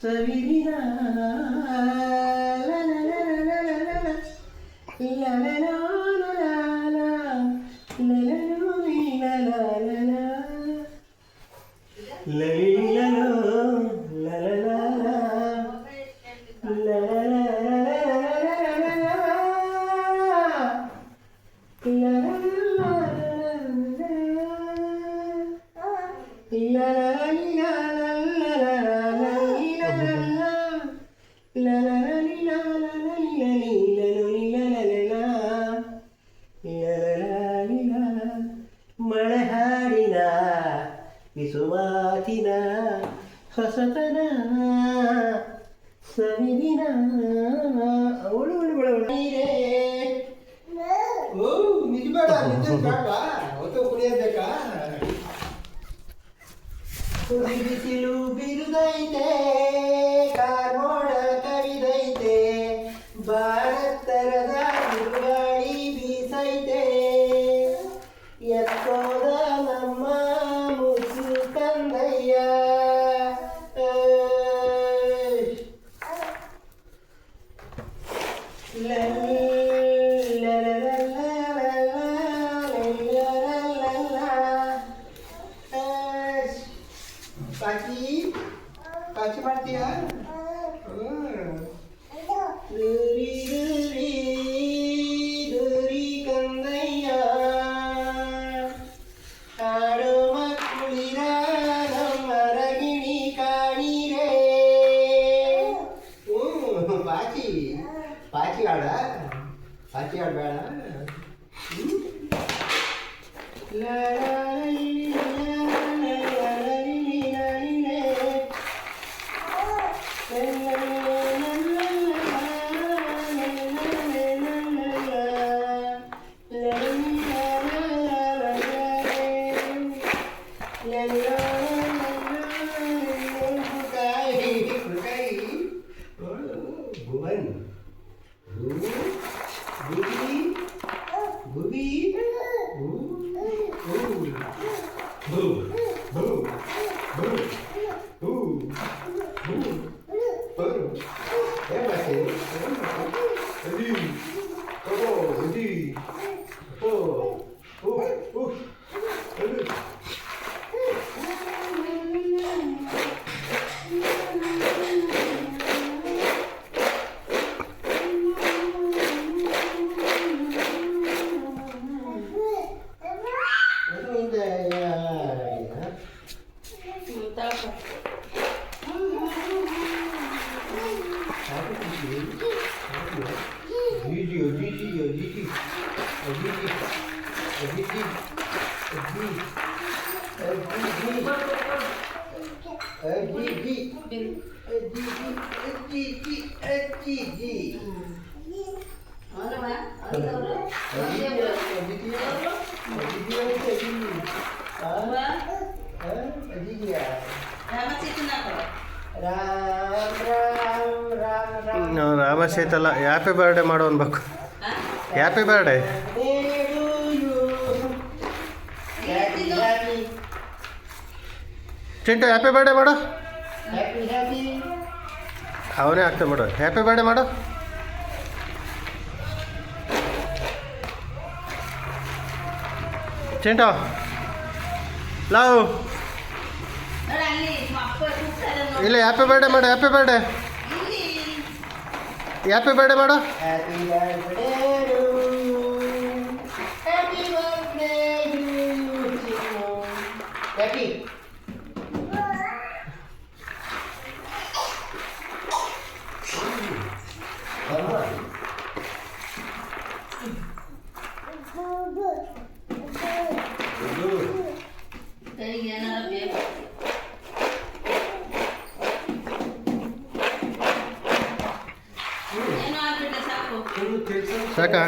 ಸವಿದಿನ ಮಳೆ ಹಾಡಿನ ವಿಸುಮಾತಿನ ಹೊಸತನ ಸವಿದಿನ ಅವಳು ನೀರೇ ಓ ನಿಜಬೇಡ ನಿಜಬೇಡವಾ ಹೊತ್ತು ಕುಡಿಯಬೇಕಾ ಬಿಸಿಲು ಬಿರುದೈತೆ ಕಾರ್ಮೋಡ ಕವಿದೈತೆ ಭಾರತರದ ಬಿರುಗಾಳಿ ಬೀಸೈತೆ ಎತ್ತೋದ ನಮ್ಮ ಮುಸು ಕಂದಯ್ಯ ಪಾಚಿ ಪಾಚಿ ಮಾಡ್ತೀಯಾ ದೂರಿ ದೂರಿ ದೂರಿ ಕಂದಯ್ಯ ಹಾಡೋ ಮಕ್ಕಳಿರ ನಮ್ಮ ರಗಿಣಿ ಕಾಣಿರೇ ಪಾಚಿ ಪಾಚಿ ಆಡಬೇಡ ರಾಮ ಸೀತಲ್ಲ ಹ್ಯಾಪಿ ಬರ್ಡೇ ಮಾಡೋ ಅನ್ಬೇಕು happy birthday Chintu happy birthday ಮಾಡು ಅವನೇ ಆಗ್ತದೆ ಮಾಡು ಹ್ಯಾಪಿ ಬರ್ಡೇ ಮಾಡು ಚಿಂಟು ಲವ್ ಇಲ್ಲ ಹ್ಯಾಪಿ ಬರ್ಡೇ ಮಾಡು ಹ್ಯಾಪಿ ಬರ್ಡೇ ಹ್ಯಾಪಿ ಬರ್ಡೇ ಮಾಡು ಸಾಕಾ